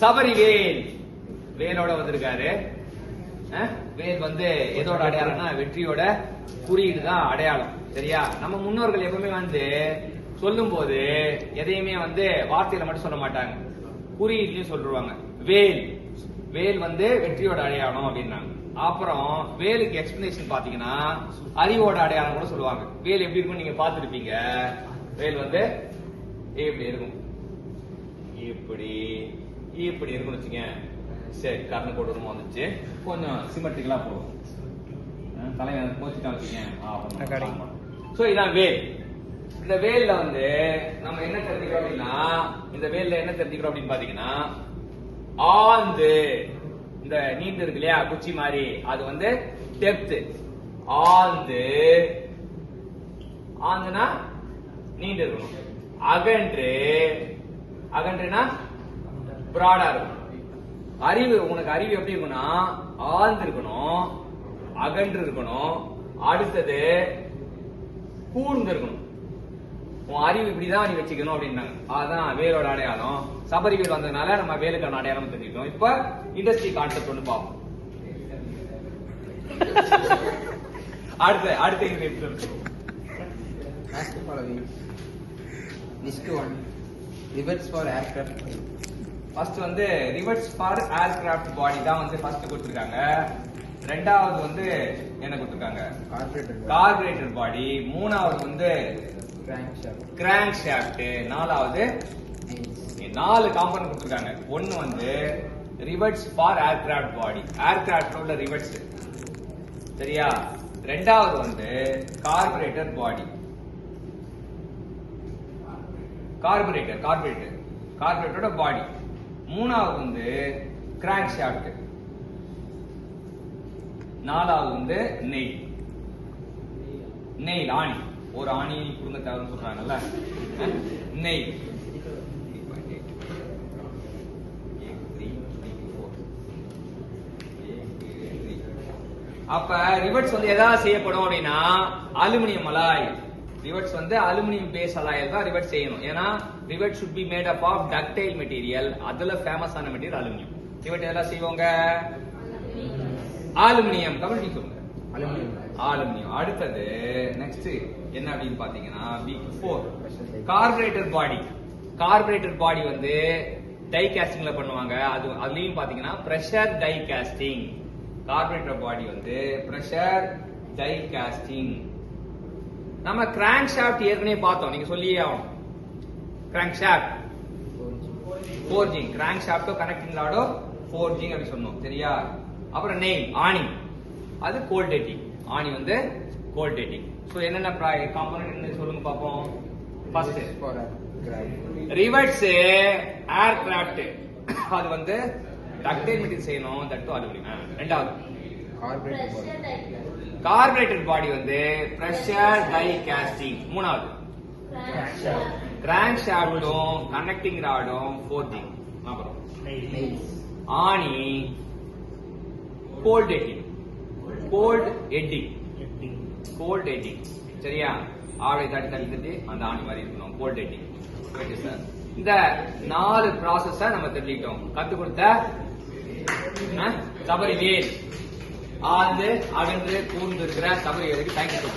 சபரி வேல் வேலோட வந்திருக்காரு. வேல் வந்து எதோட அடையாளம்னா வெற்றியோட குறியீடு தான் அடையாளம். சரியா? நம்ம முன்னோர்கள் எப்பவுமே வந்து சொல்லும் போது எதையுமே வந்து வார்த்தையில மட்டும் சொல்ல மாட்டாங்க, குறியீட்லயும் சொல்லுவாங்க. வேல் வேல் வந்து வெற்றியோட அடையாளம் அப்படின்னாங்க. அப்புறம் வேலுக்கு எக்ஸ்பிளனேஷன் பாத்தீங்கன்னா அறிவோட அடையாளம் கூட சொல்லுவாங்க. வேல் எப்படி இருக்கும் நீங்க பாத்துருப்பீங்க. வேல் வந்து இப்படி இருக்கும், இப்படி இப்படி இருக்கும்னு வச்சுங்க. சரி, கர்ண கோடு வந்துச்சு, கொஞ்சம் சிமெட்ரிக்கலா போடும். தலைவன் கோச்சிட்டா வச்சுக்கேன். சோ இதான் வேல். இந்த வேல்ல வந்து நம்ம என்ன தெரிஞ்சுக்கிறோம் அப்படின்னா, இந்த வேல்ல என்ன தெரிஞ்சுக்கிறோம் அப்படின்னு பாத்தீங்கன்னா, ஆந்து இந்த நீண்டு இருக்கு இல்லையா குச்சி மாதிரி, அது வந்து டெப்த். ஆந்து ஆந்துனா நீண்டு இருக்கணும். அகன்று அகன்றுனா பிராடா இருக்கணும். அறிவு உனக்கு அறிவு எப்படி இருக்கும்னா ஆழ்ந்து இருக்கணும், அகன்று இருக்கணும், அடுத்தது கூர்ந்து இருக்கணும். உன் அறிவு இப்படிதான் நீ வச்சுக்கணும் அப்படின்னாங்க. அதுதான் வேலோட அடையாளம். சபரி வேல் வந்ததுனால நம்ம வேலுக்கான அடையாளம் தெரிஞ்சுக்கிட்டோம். இப்ப இண்டஸ்ட்ரி கான்செப்ட் ஒன்று பார்ப்போம். அடுத்த ரிவர்ஸ் ஃபார் ஏர்கிராஃப்ட். ஃபர்ஸ்ட் வந்து ரிவர்ஸ் ஃபார் ஏர்கிராஃப்ட் பாடி தான் வந்து ஃபர்ஸ்ட் கொடுத்திருக்காங்க. ரெண்டாவது வந்து என்ன கொடுத்திருக்காங்க? கார்பரேட்டர் பாடி. மூணாவது வந்து கிராங்க் ஷாஃப்ட். நாலாவது 4 காம்பனன்ட் கொடுத்திருக்காங்க. ஒன்னு வந்து reverse for aircraft body, aircraft உள்ள ரிவர்ஸ். சரியா? ரெண்டாவது வந்து கார்பரேட்டர் பாடி, கார்பரேட்டரோட பாடி. மூணாவது வந்து கிராங்க் ஷாஃப்ட். நாலாவது வந்து நெயில் ஆணி. ஒரு ஆணி குடும்ப தேவைன்னு சொல்றாங்கல்ல, நெயில். அப்ப ரிவர்ஸ் வந்து எதாவது செய்யப்படும் அப்படின்னா அலுமினியம் அலாய். ரிவர்ஸ் வந்து அலுமினியம் பேஸ் அலாயில் தான் ரிவர்ஸ் செய்யணும். ஏன்னா reverse should be made up of ductile material. அதுல ஃபேமஸான மெட்டீரியல் அலுமினியம். ரிவர்ஸ் எதெல்லாம் செய்வாங்க? அலுமினியம். கமெண்ட் சொல்லுங்க. அலுமினியம். அடுத்தது நெக்ஸ்ட் என்ன அப்படின்னு பாத்தீங்கன்னா big 4 carburettor body. Carburettor body வந்து டை காஸ்டிங்ல பண்ணுவாங்க. அதுலயும் பாத்தீங்கன்னா pressure die casting. Carburettor body வந்து பிரஷர் டை காஸ்டிங். நம்ம கிராங்க் ஷாஃப்ட் ஏற்கனவே பார்த்தோம், நீங்க சொல்லியே ஆகும். கிராங்க் ஷாஃப்ட் ஃபோர்ஜிங், கிராங்க் ஷாஃப்டோ கனெக்டிங் ராடோ ஃபோர்ஜிங் அப்படி சொன்னோம். சரியா? அப்புறம் நெயில் ஆணி, அது கோல்ட் டேட்டிங். ஆணி வந்து கோல்ட் டேட்டிங். சோ என்னென்ன காம்பனன்ட் என்ன சொல்லுங்க பாப்போம். ஃபர்ஸ்ட் ரிவர்ஸ் ஏர்கிராஃப்ட், அது வந்து டக்டைல் மெட்டீரியல் செய்யணும், தட் டு அலுமினியம். ரெண்டாவது கார்பரேட்டர் பாடி வந்து பிரஷர் டை காஸ்டிங். மூணாவது கிராங்க் ஷாஃப்டும் கனெக்டிங் ராடும் ஃபோர்ஜிங். அப்புறம் ஆணி கோல்ட் எட்டிங், கோல்ட் எட்டிங். சரியா? ஆடை தட்டி அந்த ஆணி மாதிரி இருக்கணும், கோல்ட் எட்டிங். இந்த 4 ப்ராசஸ நம்ம தெரிஞ்சுக்கிட்டோம். கத்து கொடுத்த சபரி வேல், ஆழ்ந்து அகன்று கூர்ந்து இருக்கிற சபரி வேலுக்கு தேங்க்யூ.